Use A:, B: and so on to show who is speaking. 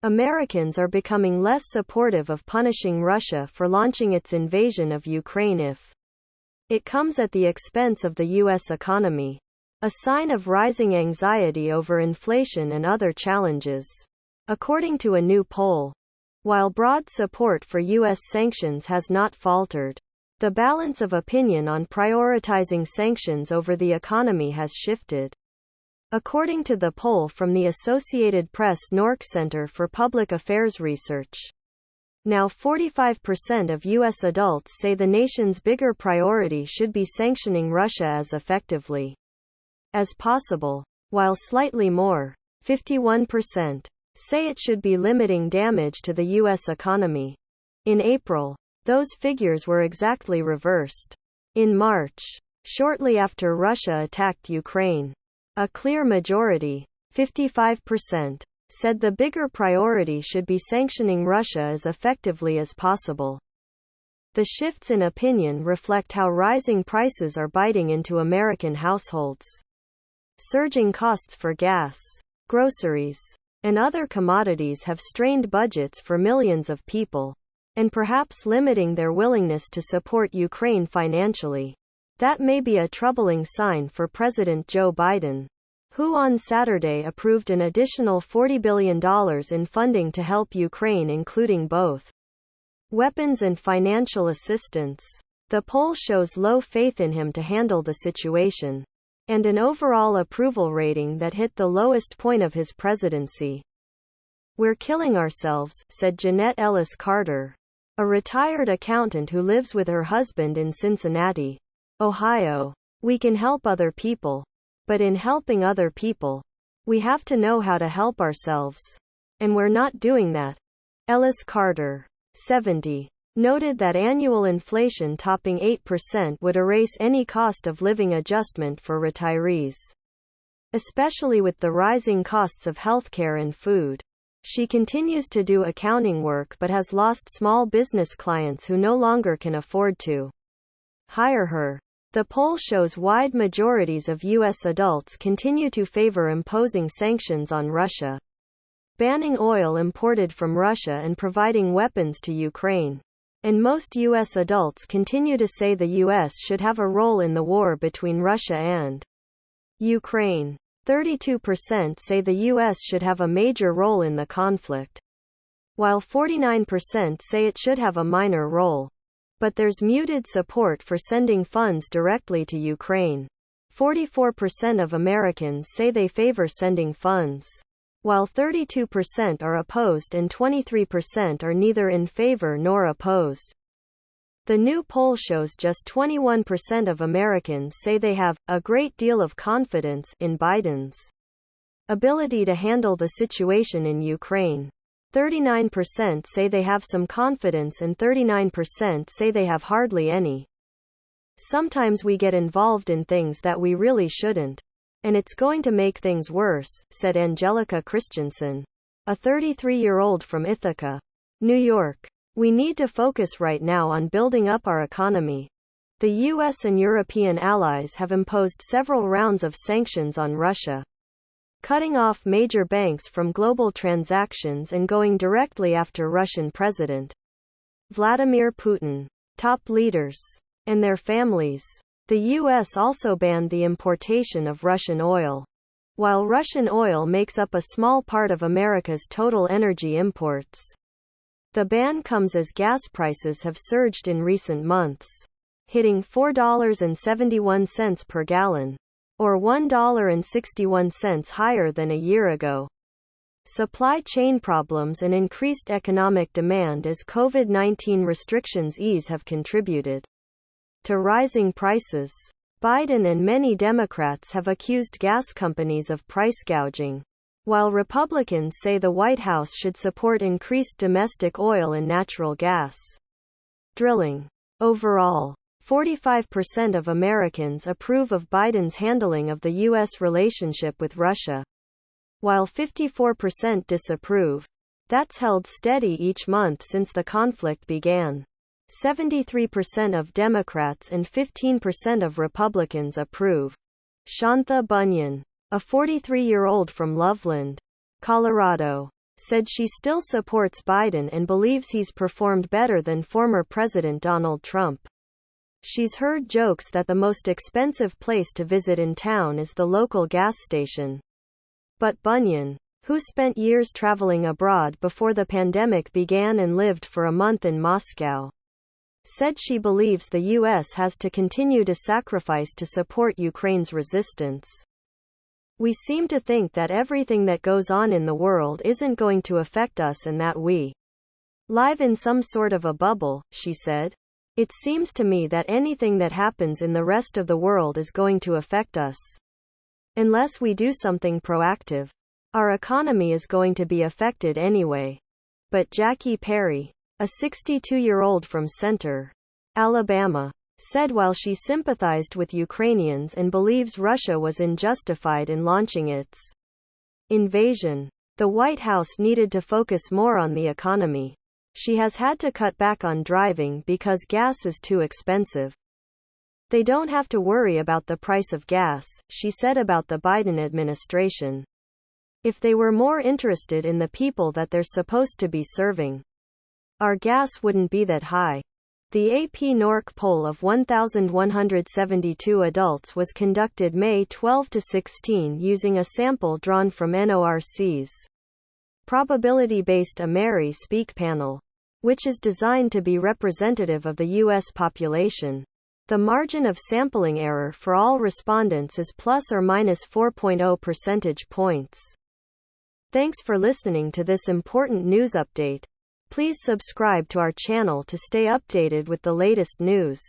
A: Americans are becoming less supportive of punishing Russia for launching its invasion of Ukraine if it comes at the expense of the U.S. economy, a sign of rising anxiety over inflation and other challenges. According to a new poll, while broad support for U.S. sanctions has not faltered, the balance of opinion on prioritizing sanctions over the economy has shifted. According to the poll from the Associated Press NORC Center for Public Affairs Research, now 45% of U.S. adults say the nation's bigger priority should be sanctioning Russia as effectively as possible, while slightly more, 51%, say it should be limiting damage to the U.S. economy. In April, those figures were exactly reversed. In March, shortly after Russia attacked Ukraine, a clear majority, 55%, said the bigger priority should be sanctioning Russia as effectively as possible. The shifts in opinion reflect how rising prices are biting into American households. Surging costs for gas, groceries, and other commodities have strained budgets for millions of people, and perhaps limiting their willingness to support Ukraine financially. That may be a troubling sign for President Joe Biden, who on Saturday approved an additional $40 billion in funding to help Ukraine, including both weapons and financial assistance. The poll shows low faith in him to handle the situation, and an overall approval rating that hit the lowest point of his presidency. "We're killing ourselves," said Jeanette Ellis Carter, a retired accountant who lives with her husband in Cincinnati, Ohio. "We can help other people, but in helping other people, we have to know how to help ourselves. And we're not doing that." Ellis Carter, 70, noted that annual inflation topping 8% would erase any cost of living adjustment for retirees, especially with the rising costs of healthcare and food. She continues to do accounting work but has lost small business clients who no longer can afford to hire her. The poll shows wide majorities of U.S. adults continue to favor imposing sanctions on Russia, banning oil imported from Russia and providing weapons to Ukraine. And most U.S. adults continue to say the U.S. should have a role in the war between Russia and Ukraine. 32% say the U.S. should have a major role in the conflict, while 49% say it should have a minor role. But there's muted support for sending funds directly to Ukraine. 44% of Americans say they favor sending funds, while 32% are opposed and 23% are neither in favor nor opposed. The new poll shows just 21% of Americans say they have a great deal of confidence in Biden's ability to handle the situation in Ukraine. 39% say they have some confidence and 39% say they have hardly any. "Sometimes we get involved in things that we really shouldn't, and it's going to make things worse," said Angelica Christensen, a 33-year-old from Ithaca, New York. "We need to focus right now on building up our economy." The U.S. and European allies have imposed several rounds of sanctions on Russia, cutting off major banks from global transactions and going directly after Russian President Vladimir Putin, top leaders, and their families. The U.S. also banned the importation of Russian oil. While Russian oil makes up a small part of America's total energy imports, the ban comes as gas prices have surged in recent months, hitting $4.71 per gallon, or $1.61 higher than a year ago. Supply chain problems and increased economic demand as COVID-19 restrictions ease have contributed to rising prices. Biden and many Democrats have accused gas companies of price gouging, while Republicans say the White House should support increased domestic oil and natural gas drilling. Overall, 45% of Americans approve of Biden's handling of the U.S. relationship with Russia, while 54% disapprove. That's held steady each month since the conflict began. 73% of Democrats and 15% of Republicans approve. Shantha Bunyan, a 43-year-old from Loveland, Colorado, said she still supports Biden and believes he's performed better than former President Donald Trump. She's heard jokes that the most expensive place to visit in town is the local gas station. But Bunyan, who spent years traveling abroad before the pandemic began and lived for a month in Moscow, said she believes the U.S. has to continue to sacrifice to support Ukraine's resistance. We seem to think that everything that goes on in the world isn't going to affect us and that we live in some sort of a bubble, she said. It seems to me that anything that happens in the rest of the world is going to affect us. Unless we do something proactive, our economy is going to be affected anyway. But Jackie Perry, a 62-year-old from Center, Alabama, said while she sympathized with Ukrainians and believes Russia was unjustified in launching its invasion, the White House needed to focus more on the economy. She has had to cut back on driving because gas is too expensive. They don't have to worry about the price of gas, she said about the Biden administration. If they were more interested in the people that they're supposed to be serving, our gas wouldn't be that high. The AP NORC poll of 1,172 adults was conducted May 12 to 16 using a sample drawn from NORC's probability-based Ameri Speak panel, which is designed to be representative of the U.S. population. The margin of sampling error for all respondents is plus or minus 4.0 percentage points. Thanks for listening to this important news update. Please subscribe to our channel to stay updated with the latest news.